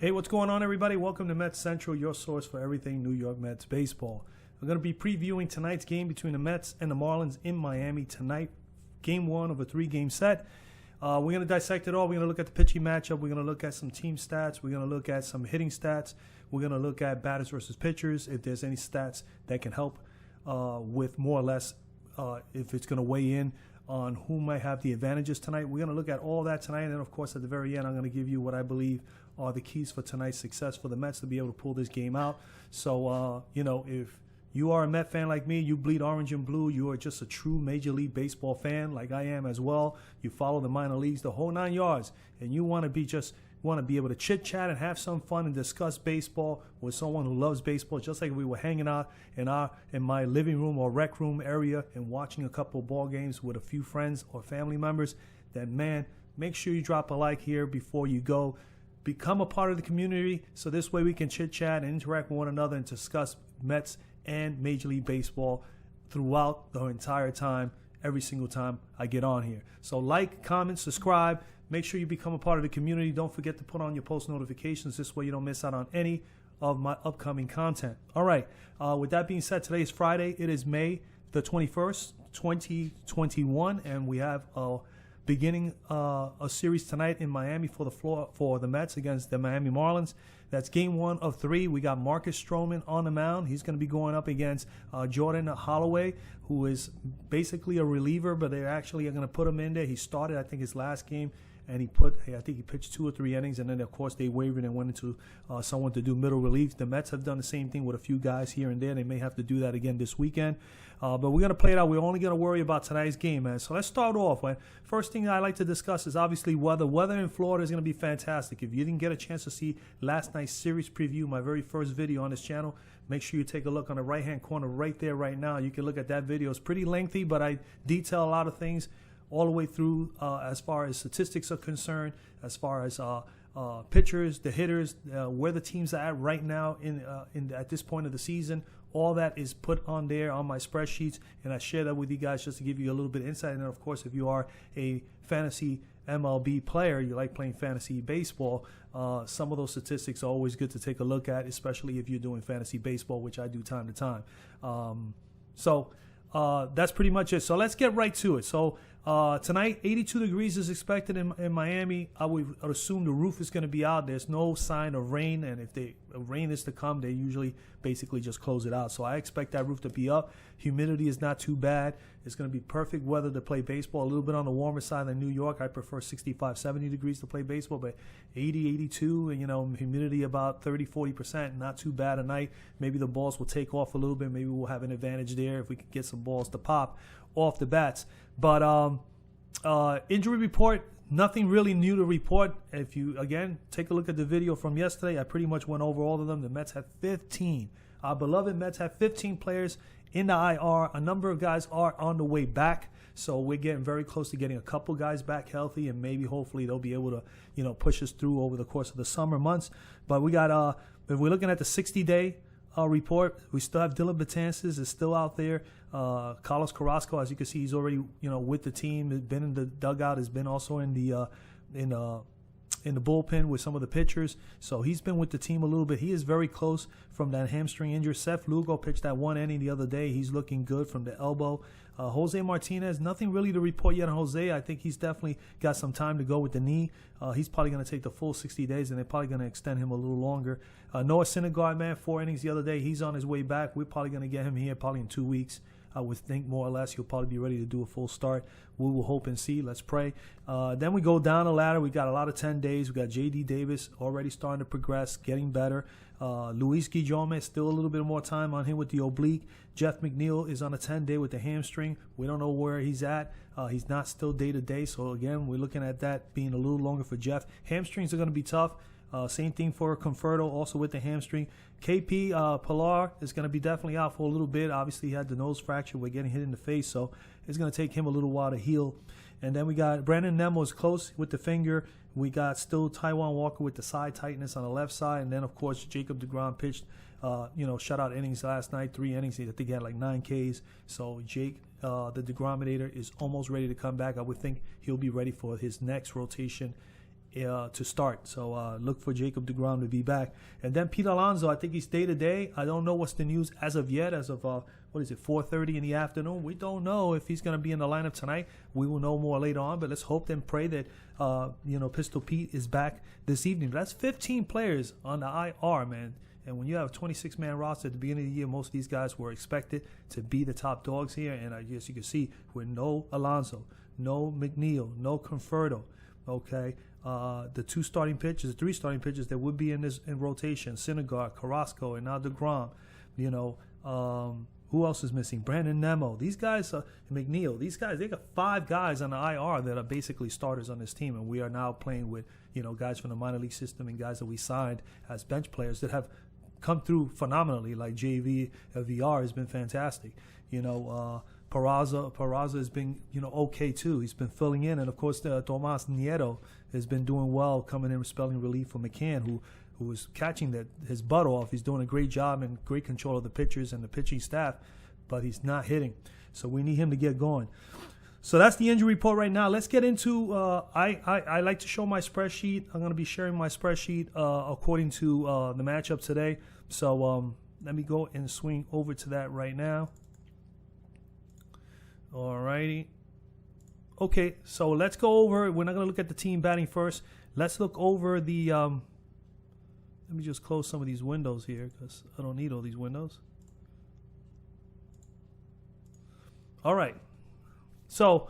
Hey, what's going on, everybody? Welcome to Mets Central, your source for everything New York Mets baseball. We're going to be previewing tonight's game between the Mets and the Marlins in Miami tonight. Game one of a three-game set. We're going to dissect it all. We're going to look at the pitching matchup. We're going to look at some team stats. We're going to look at some hitting stats. We're going to look at batters versus pitchers, if there's any stats that can help with more or less if it's going to weigh in on who might have the advantages tonight. We're going to look at all that tonight. And then, of course, at the very end, I'm going to give you what I believe are the keys for tonight's success for the Mets to be able to pull this game out. So, if you are a Met fan like me, you bleed orange and blue, you are just a true Major League Baseball fan like I am as well. You follow the minor leagues, the whole 9 yards, and you want to be able to chit-chat and have some fun and discuss baseball with someone who loves baseball, just like we were hanging out in my living room or rec room area and watching a couple of ball games with a few friends or family members, then, man, make sure you drop a like here before you go. Become a part of the community so this way we can chit-chat and interact with one another and discuss Mets and Major League Baseball throughout the entire time, every single time I get on here. So like, comment, subscribe. Make sure you become a part of the community. Don't forget to put on your post notifications. This way you don't miss out on any of my upcoming content. All right. With that being said, today is Friday. It is May the 21st, 2021, and we have beginning a series tonight in Miami for the Mets against the Miami Marlins. That's game one of three. We got Marcus Stroman on the mound. He's going to be going up against Jordan Holloway, who is basically a reliever, but they're actually going to put him in there. He started, I think, his last game, and I think he pitched 2 or 3 innings, and then, of course, they wavered and went into someone to do middle relief. The Mets have done the same thing with a few guys here and there. They may have to do that again this weekend. But we're going to play it out. We're only going to worry about tonight's game, man. So let's start off. First thing I like to discuss is obviously weather. Weather in Florida is going to be fantastic. If you didn't get a chance to see last night's series preview, my very first video on this channel, make sure you take a look on the right-hand corner right there right now. You can look at that video. It's pretty lengthy, but I detail a lot of things all the way through as far as statistics are concerned, as far as pitchers, the hitters, where the teams are at right now at this point of the season. All that is put on there on my spreadsheets, and I share that with you guys just to give you a little bit of insight. And then, of course, if you are a fantasy MLB player, you like playing fantasy baseball, some of those statistics are always good to take a look at, especially if you're doing fantasy baseball, which I do time to time. So that's pretty much it. So let's get right to it. So tonight, 82 degrees is expected in Miami. I would assume the roof is going to be out. There's no sign of rain, and if rain is to come, they usually basically just close it out. So I expect that roof to be up. Humidity is not too bad. It's going to be perfect weather to play baseball. A little bit on the warmer side than New York. I prefer 65, 70 degrees to play baseball, but 80, 82, and humidity about 30, 40%. Not too bad a night. Maybe the balls will take off a little bit. Maybe we'll have an advantage there if we can get some balls to pop off the bats. But injury report, nothing really new to report. If you, again, take a look at the video from yesterday, I pretty much went over all of them. The Mets have 15. Our beloved Mets have 15 players in the IR. A number of guys are on the way back. So we're getting very close to getting a couple guys back healthy, and maybe hopefully they'll be able to, push us through over the course of the summer months. But we got, if we're looking at the 60-day report, we still have Dylan Betances is still out there. Carlos Carrasco, as you can see, he's already with the team. Has been in the dugout. Has been also in the bullpen with some of the pitchers. So he's been with the team a little bit. He is very close from that hamstring injury. Seth Lugo pitched that 1 inning the other day. He's looking good from the elbow. Jose Martinez, nothing really to report yet on Jose. I think he's definitely got some time to go with the knee. He's probably going to take the full 60 days, and they're probably going to extend him a little longer. Noah Syndergaard, man, 4 innings the other day. He's on his way back. We're probably going to get him here probably in 2 weeks. I would think more or less he'll probably be ready to do a full start. We will hope and see. Let's pray. Then we go down the ladder. We got a lot of 10 days. We got J.D. Davis already starting to progress, getting better. Luis Guillorme, still a little bit more time on him with the oblique. Jeff McNeil is on a 10-day with the hamstring. We don't know where he's at. He's not still day-to-day. So, again, we're looking at that being a little longer for Jeff. Hamstrings are going to be tough. Same thing for Conforto, also with the hamstring. KP Pilar is going to be definitely out for a little bit. Obviously, he had the nose fracture. We're getting hit in the face, so it's going to take him a little while to heal. And then we got Brandon Nemo's close with the finger. We got still Taijuan Walker with the side tightness on the left side. And then, of course, Jacob deGrom pitched, shutout innings last night, 3 innings. I think he had like 9 Ks. So Jake, the deGrominator, is almost ready to come back. I would think he'll be ready for his next rotation to start. So look for Jacob deGrom to be back. And then Pete Alonso, I think he's day-to-day. I don't know what's the news as of yet, as of, 4:30 in the afternoon. We don't know if he's going to be in the lineup tonight. We will know more later on, but let's hope and pray that, Pistol Pete is back this evening. That's 15 players on the IR, man. And when you have a 26-man roster at the beginning of the year, most of these guys were expected to be the top dogs here. And I guess you can see with no Alonso, no McNeil, no Conforto, okay, the three starting pitchers that would be in rotation, Syndergaard, Carrasco, and now deGrom. Who else is missing? Brandon Nemo. These guys, McNeil. These guys, they got 5 guys on the IR that are basically starters on this team, and we are now playing with guys from the minor league system and guys that we signed as bench players that have come through phenomenally. Like JV VR has been fantastic. Peraza has been okay too. He's been filling in, and of course Tomas Nieto has been doing well, coming in spelling relief for McCann, who was catching his butt off. He's doing a great job and great control of the pitchers and the pitching staff, but he's not hitting. So we need him to get going. So that's the injury report right now. Let's get into I like to show my spreadsheet. I'm going to be sharing my spreadsheet according to the matchup today. So let me go and swing over to that right now. All righty. Okay, so let's go over. We're not going to look at the team batting first. Let's look over the let me just close some of these windows here because I don't need all these windows. All right. So,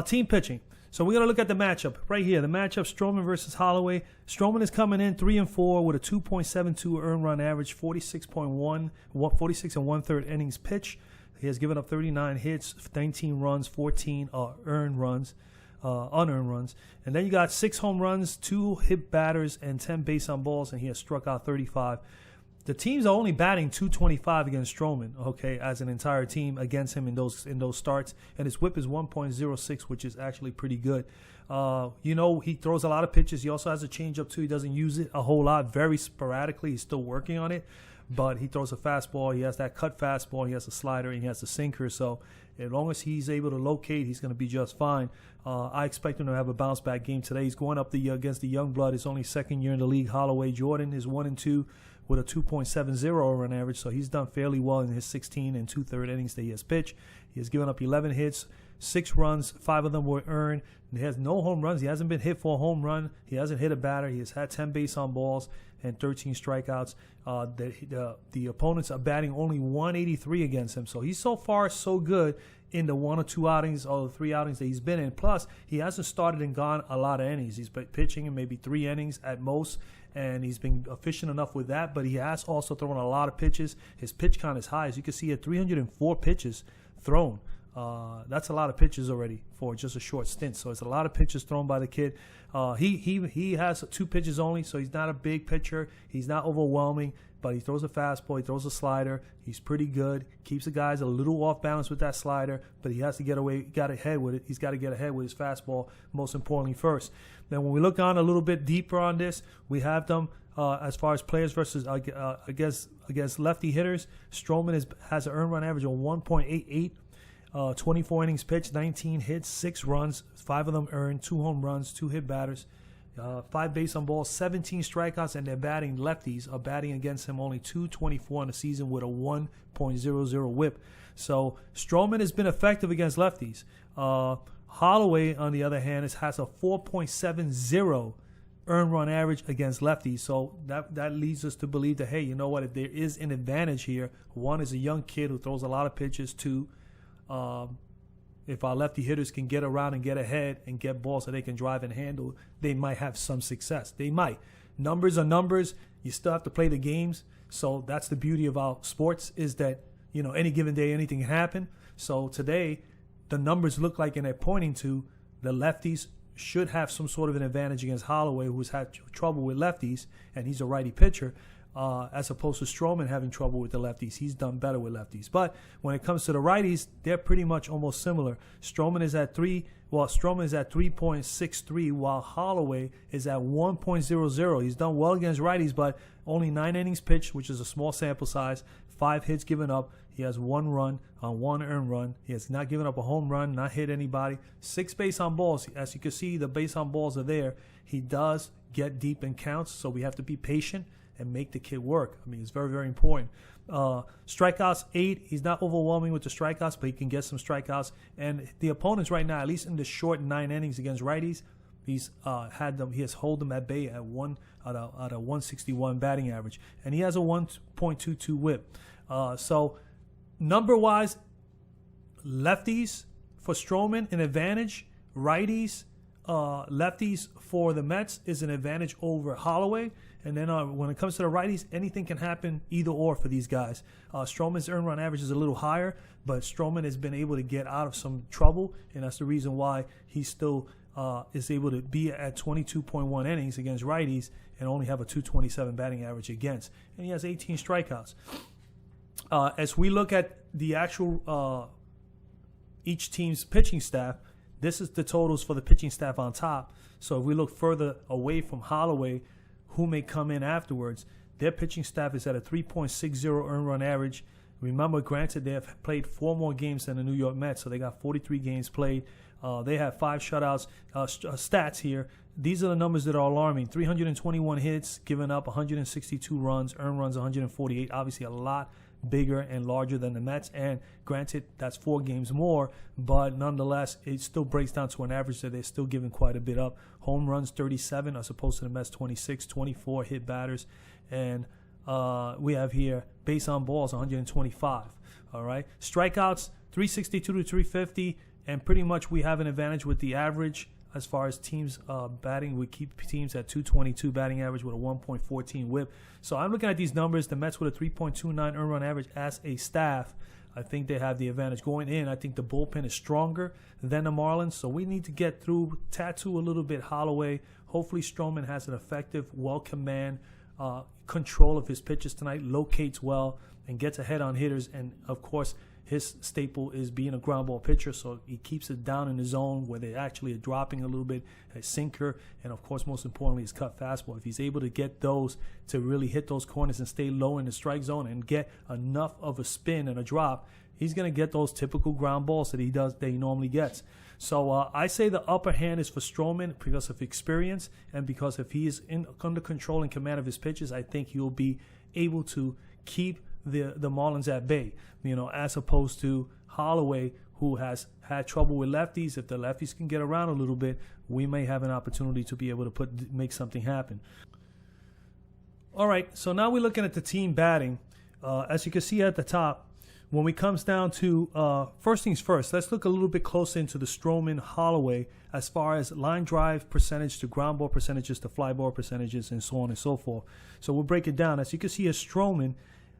team pitching. So, we're going to look at the matchup right here. The matchup, Stroman versus Holloway. Stroman is coming in 3-4 with a 2.72 earned run average, 46 and 1/3 innings pitch. He has given up 39 hits, 19 runs, 14 unearned runs. And then you got 6 home runs, 2 hit batters, and 10 base on balls, and he has struck out 35. The teams are only batting .225 against Stroman, okay, as an entire team against him in those starts, and his whip is 1.06, which is actually pretty good. He throws a lot of pitches. He also has a changeup too. He doesn't use it a whole lot, very sporadically. He's still working on it, but he throws a fastball. He has that cut fastball. He has a slider, and he has a sinker. So as long as he's able to locate, he's going to be just fine. I expect him to have a bounce back game today. He's going up against the young blood. His only second year in the league. Holloway Jordan is 1-2 with a 2.70 run average. So he's done fairly well in his 16 and 2/3 innings that he has pitched. He has given up 11 hits, 6 runs, 5 of them were earned. And he has no home runs. He hasn't been hit for a home run. He hasn't hit a batter. He has had 10 base on balls and 13 strikeouts. The opponents are batting only 183 against him. So he's so far so good in the 1 or 2 outings or 3 outings that he's been in. Plus, he hasn't started and gone a lot of innings. He's been pitching in maybe 3 innings at most, and he's been efficient enough with that. But he has also thrown a lot of pitches. His pitch count is high. As you can see, at 304 pitches thrown. That's a lot of pitches already for just a short stint. So it's a lot of pitches thrown by the kid. He has 2 pitches only, so he's not a big pitcher. He's not overwhelming, but he throws a fastball. He throws a slider. He's pretty good. Keeps the guys a little off balance with that slider, but he has to get ahead with it. He's got to get ahead with his fastball, most importantly first. Then when we look on a little bit deeper on this, we have them as far as players versus against lefty hitters. Stroman has an earned run average of 1.88. 24 innings pitched, 19 hits, 6 runs, 5 of them earned, 2 home runs, 2 hit batters, 5 base on balls, 17 strikeouts, and lefties are batting against him only .224 in the season with a 1.00 whip. So Stroman has been effective against lefties. Holloway, on the other hand, has a 4.70 earned run average against lefties. So that leads us to believe that, hey, you know what, if there is an advantage here, one is a young kid who throws a lot of pitches, 2, if our lefty hitters can get around and get ahead and get balls that they can drive and handle, they might have some success. They might. Numbers are numbers. You still have to play the games. So that's the beauty of our sports, is that, any given day, anything can happen. So today, the numbers look like, and they're pointing to, the lefties should have some sort of an advantage against Holloway, who's had trouble with lefties, and he's a righty pitcher. as opposed to Stroman having trouble with the lefties. He's done better with lefties. But when it comes to the righties, they're pretty much almost similar. Stroman is at 3.63, while Holloway is at 1.00. He's done well against righties, but only 9 innings pitched, which is a small sample size, 5 hits given up. He has 1 run on 1 earned run. He has not given up a home run, not hit anybody. 6 base on balls. As you can see, the base on balls are there. He does get deep in counts, so we have to be patient and make the kid work. I mean, it's very, very important. Strikeouts 8. He's not overwhelming with the strikeouts, but he can get some strikeouts. And the opponents right now, at least in the short 9 innings against righties, he's had them. He has held them at bay at a 161 batting average, and he has a 1.22 WHIP. So number-wise, lefties for Stroman an advantage. Righties, lefties for the Mets is an advantage over Holloway. And then when it comes to the righties, anything can happen either or for these guys. Stroman's earned run average is a little higher, but Stroman has been able to get out of some trouble, and that's the reason why he still is able to be at 22.1 innings against righties and only have a 227 batting average against. And he has 18 strikeouts. As we look at the actual each team's pitching staff, this is the totals for the pitching staff on top. So if we look further away from Holloway, who may come in afterwards, their pitching staff is at a 3.60 earned run average. Remember, granted, they have played 4 more games than the New York Mets, so they got 43 games played. They have 5 shutouts. Stats here. These are the numbers that are alarming. 321 hits, given up 162 runs, earned runs 148. Obviously, a lot bigger and larger than the Mets. And granted, that's 4 games more, but nonetheless, it still breaks down to an average that they're still giving quite a bit up. Home runs 37 as opposed to the Mets 26, 24 hit batters. And we have here base on balls 125. All right. Strikeouts 362 to 350. And pretty much we have an advantage with the average as far as teams batting. We keep teams at 222 batting average with a 1.14 WHIP. So I'm looking at these numbers. The Mets with a 3.29 earned run average as a staff. I think they have the advantage going in. I think the bullpen is stronger than the Marlins. So we need to get through, tattoo a little bit Holloway. Hopefully Stroman has an effective, well-command control of his pitches tonight, locates well, and gets ahead on hitters. And, of course, his staple is being a ground ball pitcher, so he keeps it down in the zone where they actually are dropping a little bit, a sinker, and, of course, most importantly, his cut fastball. If he's able to get those to really hit those corners and stay low in the strike zone and get enough of a spin and a drop, he's going to get those typical ground balls that he normally gets. So I say the upper hand is for Stroman because of experience, and because if he is under control and command of his pitches, I think he'll be able to keep the Marlins at bay, as opposed to Holloway, who has had trouble with lefties. If the lefties can get around a little bit, we may have an opportunity to be able to make something happen. All right, so now we're looking at the team batting. As you can see at the top, when it comes down to first things first, let's look a little bit closer into the Stroman Holloway as far as line drive percentage to ground ball percentages to fly ball percentages and so on and so forth. So we'll break it down. As you can see, as Stroman,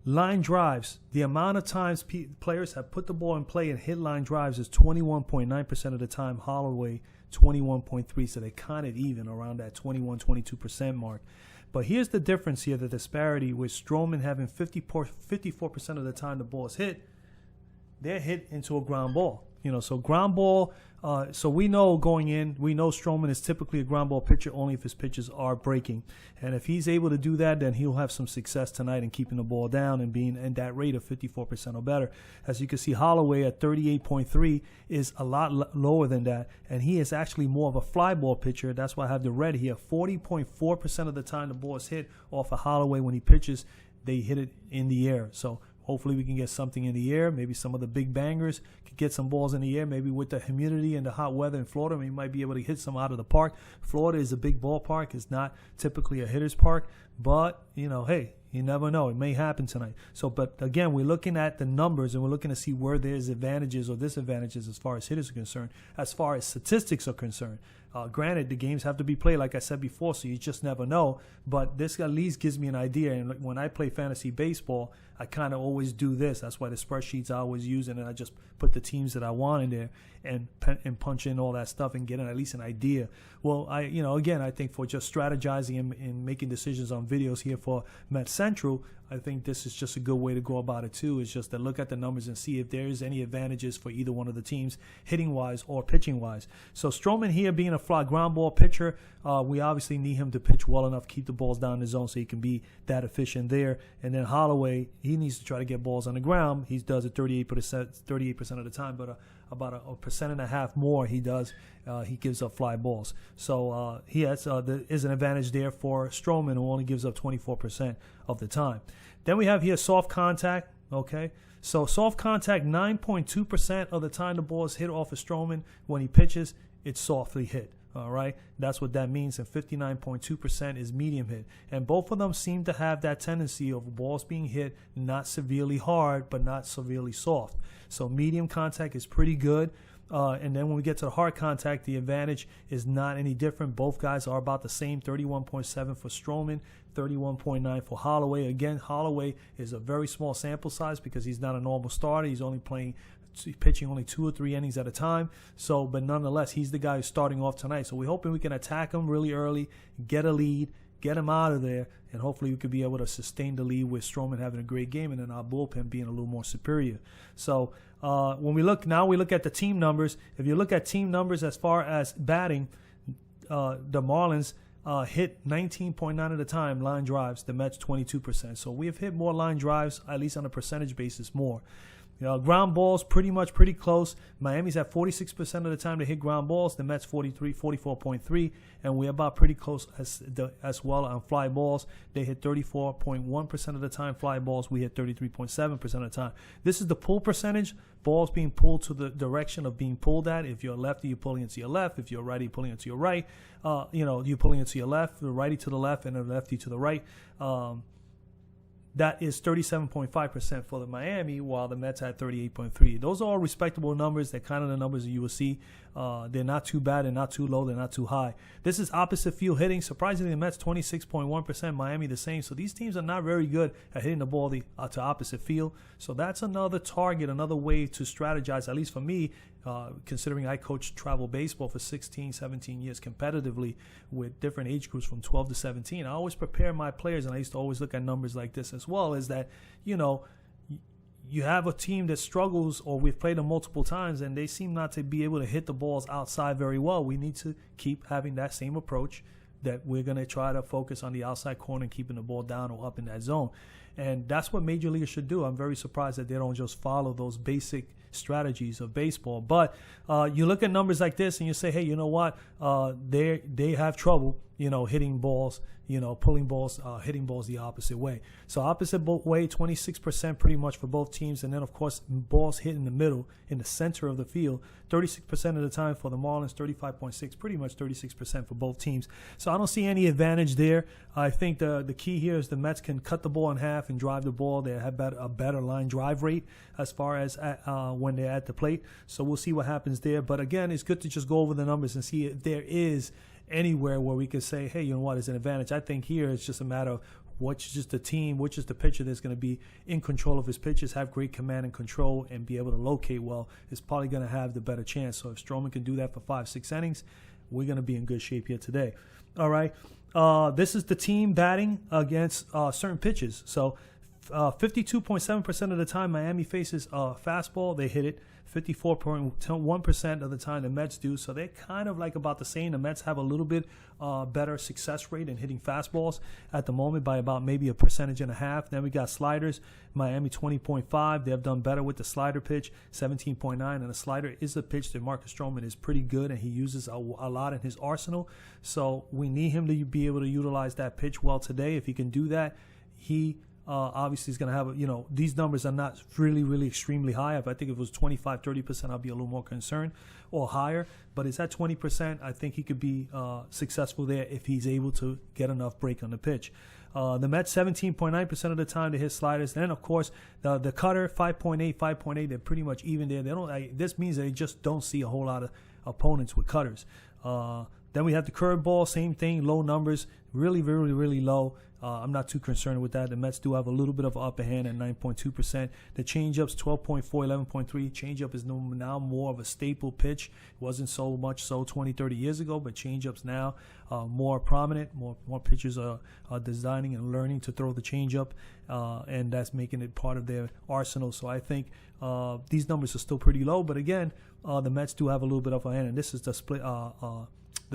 line drives, the amount of times players have put the ball in play and hit line drives is 21.9% of the time. Holloway, 21.3%. So they're kind of even around that 22% mark. But here's the difference here, the disparity with Stroman having 54% of the time the ball is hit, they're hit into a ground ball. So ground ball, so we know going in, we know Stroman is typically a ground ball pitcher only if his pitches are breaking. And if he's able to do that, then he'll have some success tonight in keeping the ball down and being in that rate of 54% or better. As you can see, Holloway at 38.3 is a lot lower than that. And he is actually more of a fly ball pitcher. That's why I have the red here. 40.4% of the time the ball is hit off of Holloway when he pitches, they hit it in the air. So hopefully we can get something in the air. Maybe some of the big bangers could get some balls in the air. Maybe with the humidity and the hot weather in Florida, we might be able to hit some out of the park. Florida is a big ballpark. It's not typically a hitter's park. But, hey, you never know. It may happen tonight. So, but again, we're looking at the numbers and we're looking to see where there's advantages or disadvantages as far as hitters are concerned, as far as statistics are concerned. Granted, the games have to be played, like I said before, so you just never know. But this at least gives me an idea. And when I play fantasy baseball, I kind of always do this. That's why the spreadsheets I always use, and then I just put the teams that I want in there and punch in all that stuff and get at least an idea. Well, again, I think for just strategizing and making decisions on videos here for Met Central, Central, I think this is just a good way to go about it too. Is just to look at the numbers and see if there is any advantages for either one of the teams, hitting-wise or pitching-wise. So Stroman here being a fly ground ball pitcher, we obviously need him to pitch well enough, keep the balls down the zone so he can be that efficient there. And then Holloway, he needs to try to get balls on the ground. He does it 38% of the time, but about a 1.5% more he does. He gives up fly balls. So there is an advantage there for Stroman, who only gives up 24% of the time. Then we have here soft contact. Okay, so soft contact, 9.2% of the time the ball is hit off of Stroman. When he pitches, it's softly hit. All right, that's what that means. And 59.2% is medium hit. And both of them seem to have that tendency of balls being hit not severely hard, but not severely soft. So medium contact is pretty good. And then when we get to the hard contact, the advantage is not any different. Both guys are about the same, 31.7 for Stroman, 31.9 for Holloway. Again, Holloway is a very small sample size because he's not a normal starter. He's only pitching only 2 or 3 innings at a time. So, but nonetheless, he's the guy who's starting off tonight. So we're hoping we can attack him really early, get a lead, get him out of there, and hopefully we could be able to sustain the lead with Stroman having a great game and then our bullpen being a little more superior. So when we look at the team numbers. If you look at team numbers as far as batting, the Marlins hit 19.9 of the time line drives, the Mets 22%. So we have hit more line drives, at least on a percentage basis, more. Ground balls, pretty close. Miami's at 46% of the time to hit ground balls. The Mets 44.3, and we're about pretty close as well on fly balls. They hit 34.1% of the time fly balls. We hit 33.7% of the time. This is the pull percentage. Balls being pulled to the direction of being pulled at. If you're a lefty, you're pulling it to your left. If you're a righty, you're pulling it to your right. You're pulling it to your left, the righty to the left, and the lefty to the right. That is 37.5% for the Miami, while the Mets had 38.3. Those are all respectable numbers. They're kind of the numbers that you will see. They're not too bad. They're not too low. They're not too high. This is opposite field hitting. Surprisingly, the Mets 26.1%. Miami the same. So these teams are not very good at hitting the ball to opposite field. So that's another target, another way to strategize, at least for me, considering I coached travel baseball for 16, 17 years competitively with different age groups from 12 to 17. I always prepare my players, and I used to always look at numbers like this as well, is that, you have a team that struggles, or we've played them multiple times, and they seem not to be able to hit the balls outside very well. We need to keep having that same approach, that we're going to try to focus on the outside corner and keeping the ball down or up in that zone. And that's what major leaguers should do. I'm very surprised that they don't just follow those basic strategies of baseball. But you look at numbers like this and you say, hey, you know what? They have trouble, hitting balls, pulling balls, hitting balls the opposite way. So opposite way, 26% pretty much for both teams. And then, of course, balls hit in the middle, in the center of the field, 36% of the time for the Marlins, 35.6, pretty much 36% for both teams. So I don't see any advantage there. I think the key here is the Mets can cut the ball in half and drive the ball. They have a better line drive rate as far as when they're at the plate. So we'll see what happens there. But again, it's good to just go over the numbers and see if there is anywhere where we can say, hey, you know what, is an advantage. I think here it's just a matter of which is the team, which is the pitcher that's going to be in control of his pitches, have great command and control, and be able to locate well, is probably going to have the better chance. So if Stroman can do that for 5-6 innings, we're going to be in good shape here today. All right. This is the team batting against certain pitches. So 52.7% of the time Miami faces fastball, they hit it. 54.1% of the time the Mets do. So they're kind of like about the same. The Mets have a little bit better success rate in hitting fastballs at the moment by about maybe 1.5%. Then we got sliders. Miami 20.5. They have done better with the slider pitch, 17.9. And the slider is a pitch that Marcus Stroman is pretty good, and he uses a lot in his arsenal. So we need him to be able to utilize that pitch well today. If he can do that, he obviously is going to have, these numbers are not really extremely high. If I think if it was 25, 30%, I'd be a little more concerned, or higher. But it's at 20%. I think he could be successful there if he's able to get enough break on the pitch. The Mets 17.9% of the time to hit sliders. Then, of course, the cutter 5.8. They're pretty much even there. This means they just don't see a whole lot of opponents with cutters. Then we have the curveball, same thing, low numbers, really, really, really low. I'm not too concerned with that. The Mets do have a little bit of an upper hand at 9.2%. The changeup's 12.4, 11.3. Changeup is now more of a staple pitch. It wasn't so much so 20, 30 years ago, but changeup's now more prominent. More pitchers are designing and learning to throw the changeup, and that's making it part of their arsenal. So I think these numbers are still pretty low, but again, the Mets do have a little bit of a hand, and this is the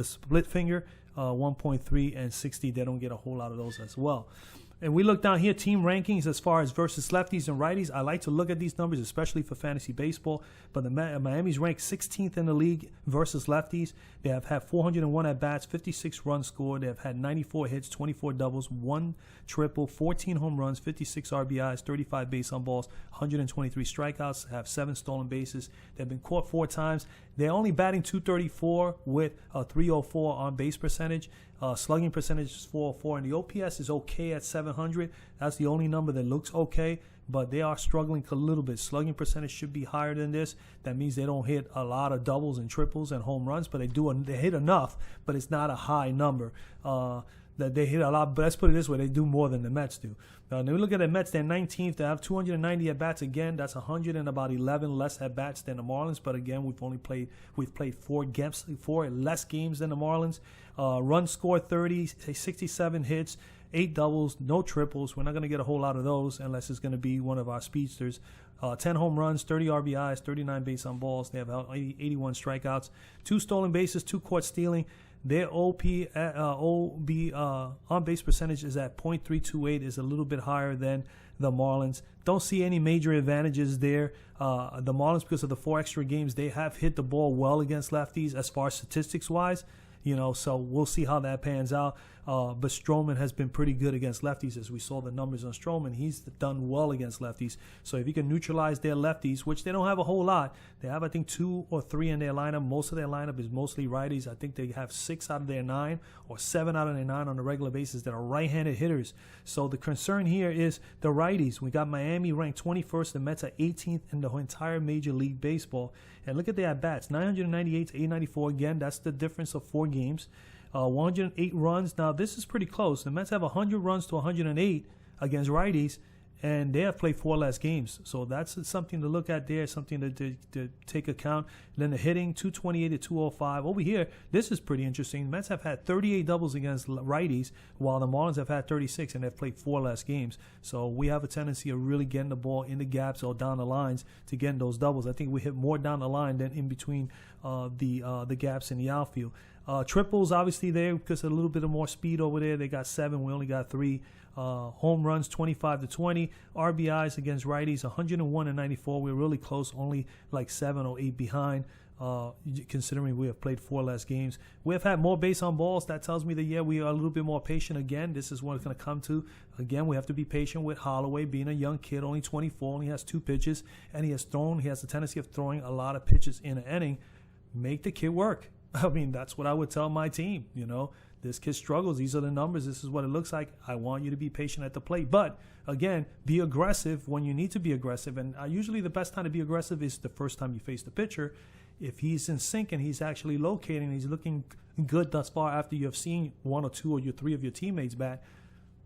split finger. 1.3 and 60. They don't get a whole lot of those as well. And we look down here, team rankings as far as versus lefties and righties. I like to look at these numbers, especially for fantasy baseball. But the Miami's ranked 16th in the league versus lefties. They have had 401 at-bats, 56 runs scored. They have had 94 hits, 24 doubles, 1 triple, 14 home runs, 56 RBIs, 35 base on balls, 123 strikeouts, have 7 stolen bases. They've been caught 4 times. They're only batting .234 with a .304 on base percentage. Slugging percentage is .404, and the OPS is okay at 700. That's the only number that looks okay, but they are struggling a little bit. Slugging percentage should be higher than this. That means they don't hit a lot of doubles and triples and home runs, but they hit enough, but it's not a high number. That they hit a lot, but let's put it this way, they do more than the Mets do. Now, when we look at the Mets, they're 19th. They have 290 at-bats. Again, that's 100 and about 11 less at-bats than the Marlins, but again, we've played 4 less games than the Marlins. Runs scored 30, 67 hits, 8 doubles, no triples. We're not going to get a whole lot of those unless it's going to be one of our speedsters. 10 home runs, 30 RBIs, 39 base on balls. They have 81 strikeouts, 2 stolen bases, 2 caught stealing. Their OB on base percentage is at .328, is a little bit higher than the Marlins. Don't see any major advantages there. The Marlins, because of the 4 extra games, they have hit the ball well against lefties as far as statistics wise. So we'll see how that pans out. But Stroman has been pretty good against lefties, as we saw the numbers on Stroman. He's done well against lefties. So if you can neutralize their lefties, which they don't have a whole lot, they have, I think, 2 or 3 in their lineup. Most of their lineup is mostly righties. I think they have 6 out of their 9 or 7 out of their 9 on a regular basis that are right-handed hitters. So the concern here is the righties. We got Miami ranked 21st. The Mets are 18th in the entire Major League Baseball. And look at their at-bats, 998 to 894. Again, that's the difference of 4 games. 108 runs. Now, this is pretty close. The Mets have 100 runs to 108 against righties, and they have played 4 less games. So that's something to look at there, something to take account. And then the hitting, 228 to 205. Over here, this is pretty interesting. The Mets have had 38 doubles against righties, while the Marlins have had 36, and they've played 4 less games. So we have a tendency of really getting the ball in the gaps or down the lines to get those doubles. I think we hit more down the line than in between the gaps in the outfield. Triples, obviously, there because a little bit of more speed over there. They got 7. We only got 3. Home runs, 25 to 20. RBIs against righties, 101 and 94. We're really close, only like 7 or 8 behind, considering we have played 4 less games. We have had more base on balls. That tells me that, yeah, we are a little bit more patient again. This is what it's going to come to. Again, we have to be patient with Holloway being a young kid, only 24, only has 2 pitches, and he has the tendency of throwing a lot of pitches in an inning. Make the kid work. I mean, that's what I would tell my team. This kid struggles. These are the numbers. This is what it looks like. I want you to be patient at the plate. But, again, be aggressive when you need to be aggressive. And usually the best time to be aggressive is the first time you face the pitcher. If he's in sync and he's actually locating, he's looking good thus far after you have seen 1 or 2 or 3 of your teammates bat,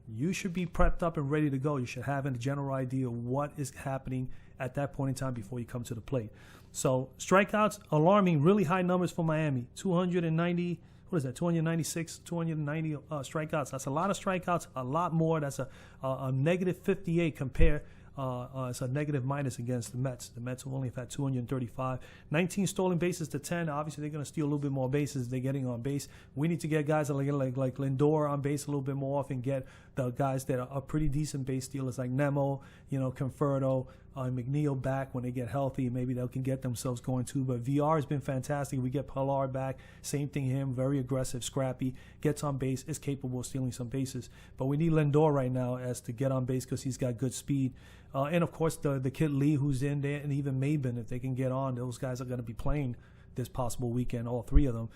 you should be prepped up and ready to go. You should have a general idea of what is happening at that point in time before you come to the plate. So strikeouts, alarming, really high numbers for Miami. 290, 296, 290 strikeouts. That's a lot of strikeouts, a lot more. That's a negative 58 compare. It's a negative minus against the Mets. The Mets have only had 235. 19 stolen bases to 10. Obviously, they're going to steal a little bit more bases. They're getting on base. We need to get guys like Lindor on base a little bit more often. Get the guys that are pretty decent base stealers like Nemo, Conforto, McNeil back when they get healthy. Maybe they can get themselves going too. But VR has been fantastic. We get Pilar back. Same thing him. Very aggressive, scrappy. Gets on base. Is capable of stealing some bases. But we need Lindor right now as to get on base because he's got good speed. And, of course, the kid Lee who's in there, and even Maben, if they can get on, those guys are going to be playing this possible weekend, all 3 of them.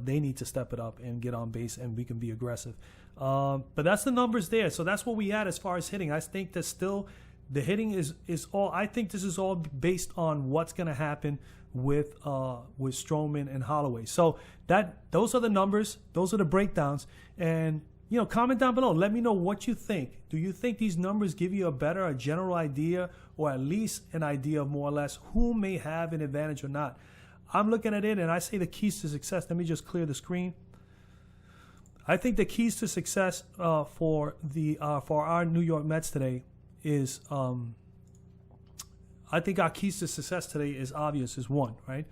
They need to step it up and get on base, and we can be aggressive. But that's the numbers there. So that's what we had as far as hitting. I think that still the hitting is all – I think this is all based on what's going to happen with Stroman and Holloway. So those are the numbers. Those are the breakdowns. And, comment down below. Let me know what you think. Do you think these numbers give you a general idea, or at least an idea of more or less who may have an advantage or not? I'm looking at it, and I say the keys to success. Let me just clear the screen. I think the keys to success for our New York Mets today is I think our keys to success today is obvious. Is one, right?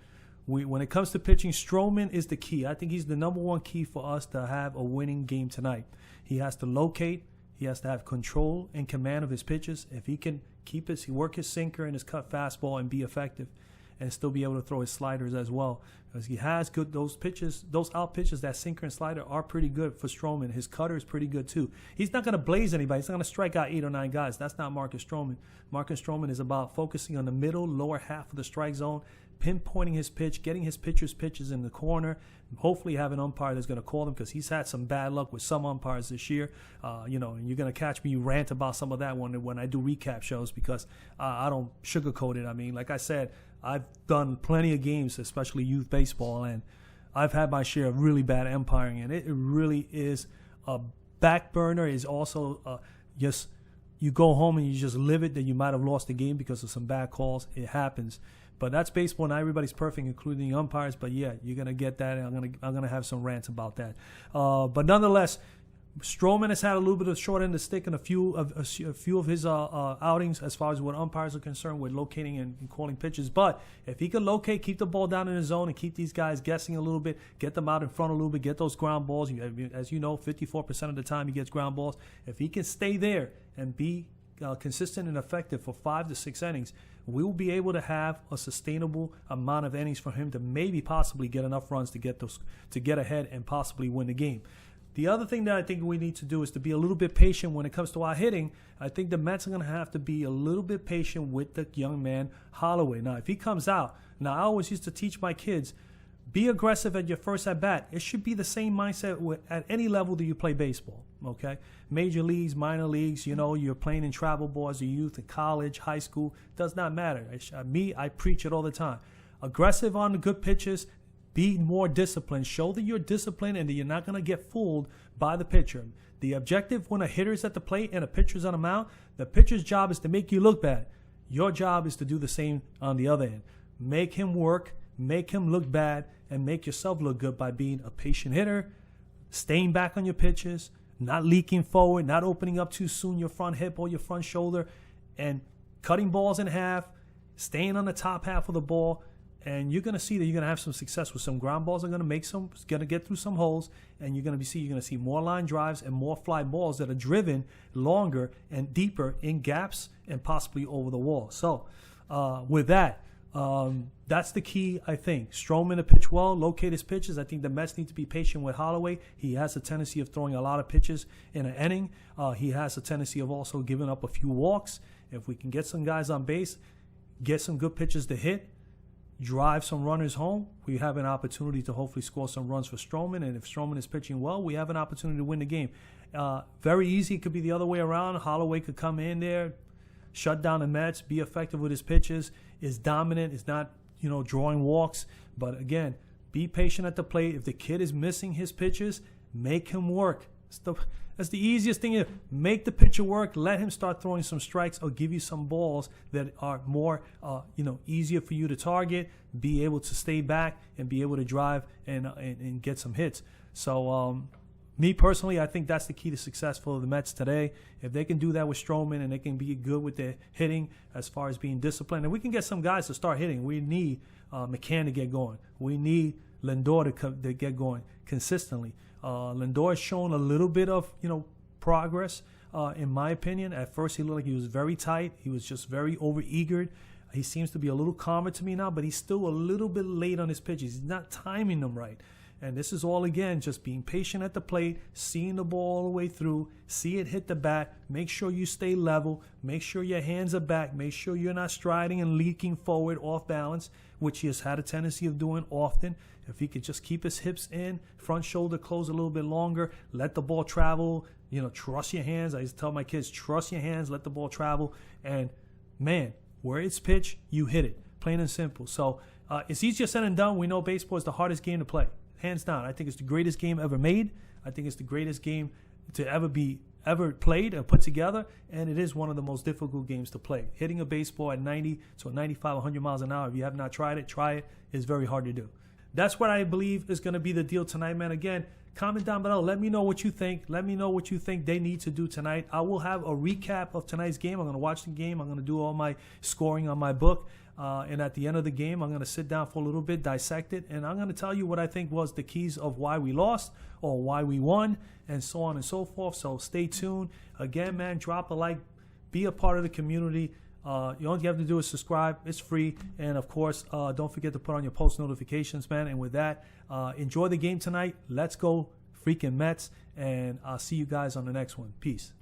When it comes to pitching, Stroman is the key. I think he's the number one key for us to have a winning game tonight. He has to locate. He has to have control and command of his pitches. If he can work his sinker and his cut fastball and be effective, and still be able to throw his sliders as well. Because he has those pitches, those out pitches, that sinker and slider are pretty good for Stroman. His cutter is pretty good too. He's not going to blaze anybody. He's not going to strike out 8 or 9 guys. That's not Marcus Stroman. Marcus Stroman is about focusing on the middle, lower half of the strike zone, pinpointing his pitch, getting his pitches in the corner, hopefully have an umpire that's going to call them, because he's had some bad luck with some umpires this year. And you're going to catch me rant about some of that when I do recap shows, because I don't sugarcoat it. I mean, like I said, I've done plenty of games, especially youth baseball, and I've had my share of really bad umpiring, and it really is a back burner. Is also just you go home and you just live it that you might have lost the game because of some bad calls. It happens. But that's baseball. Not everybody's perfect, including the umpires. But yeah, you're gonna get that, and I'm gonna have some rants about that. But nonetheless, Stroman has had a little bit of short end of the stick in a few of his outings as far as what umpires are concerned with locating and calling pitches. But if he can locate, keep the ball down in his zone, and keep these guys guessing a little bit, get them out in front a little bit, get those ground balls. As you know, 54% of the time he gets ground balls. If he can stay there and be consistent and effective for 5 to 6 innings, we will be able to have a sustainable amount of innings for him to maybe possibly get enough runs to get ahead and possibly win the game. The other thing that I think we need to do is to be a little bit patient when it comes to our hitting. I think the Mets are going to have to be a little bit patient with the young man, Holloway. Now, if he comes out, I always used to teach my kids, be aggressive at your first at-bat. It should be the same mindset at any level that you play baseball, okay? Major leagues, minor leagues, you're playing in travel ball as a youth, in college, high school, does not matter. I preach it all the time. Aggressive on the good pitches. Be more disciplined. Show that you're disciplined and that you're not going to get fooled by the pitcher. The objective when a hitter's at the plate and a pitcher's on the mound, the pitcher's job is to make you look bad. Your job is to do the same on the other end. Make him work, make him look bad, and make yourself look good by being a patient hitter, staying back on your pitches, not leaking forward, not opening up too soon your front hip or your front shoulder, and cutting balls in half, staying on the top half of the ball. And you're going to see that you're going to have some success with some ground balls. Are going to get through some holes, and you're going to see more line drives and more fly balls that are driven longer and deeper in gaps and possibly over the wall. So with that, that's the key, I think. Stroman to pitch well, locate his pitches. I think the Mets need to be patient with Holloway. He has a tendency of throwing a lot of pitches in an inning. He has a tendency of also giving up a few walks. If we can get some guys on base, get some good pitches to hit, drive some runners home, we have an opportunity to hopefully score some runs for Stroman. And if Stroman is pitching well, we have an opportunity to win the game. Very easy. It could be the other way around. Holloway could come in there, shut down the Mets, be effective with his pitches, is dominant, is not, drawing walks. But again, be patient at the plate. If the kid is missing his pitches, make him work. That's the easiest thing. Make the pitcher work. Let him start throwing some strikes or give you some balls that are more, easier for you to target, be able to stay back and be able to drive and get some hits. So me personally, I think that's the key to success for the Mets today. If they can do that with Stroman and they can be good with their hitting as far as being disciplined, and we can get some guys to start hitting. We need McCann to get going. We need Lindor to get going consistently. Lindor has shown a little bit of, progress, in my opinion. At first, he looked like he was very tight. He was just very overeager. He seems to be a little calmer to me now, but he's still a little bit late on his pitches. He's not timing them right. And this is all, again, just being patient at the plate, seeing the ball all the way through, see it hit the bat, make sure you stay level, make sure your hands are back, make sure you're not striding and leaking forward off balance, which he has had a tendency of doing often. If he could just keep his hips in, front shoulder close a little bit longer, let the ball travel, trust your hands. I used to tell my kids, trust your hands, let the ball travel. And, man, where it's pitched, you hit it. Plain and simple. So It's easier said than done. We know baseball is the hardest game to play, hands down. I think it's the greatest game ever made. I think it's the greatest game to ever played or put together, and it is one of the most difficult games to play. Hitting a baseball at 90 to 95, 100 miles an hour, if you have not tried it, try it. It's very hard to do. That's what I believe is going to be the deal tonight, man. Again, comment down below. Let me know what you think. Let me know what you think they need to do tonight. I will have a recap of tonight's game. I'm going to watch the game. I'm going to do all my scoring on my book. And at the end of the game, I'm going to sit down for a little bit, dissect it, and I'm going to tell you what I think was the keys of why we lost or why we won, and so on and so forth. So stay tuned. Again, man, drop a like. Be a part of the community. All you have to do is subscribe. It's free. And, of course, don't forget to put on your post notifications, man. And with that, enjoy the game tonight. Let's go freaking Mets. And I'll see you guys on the next one. Peace.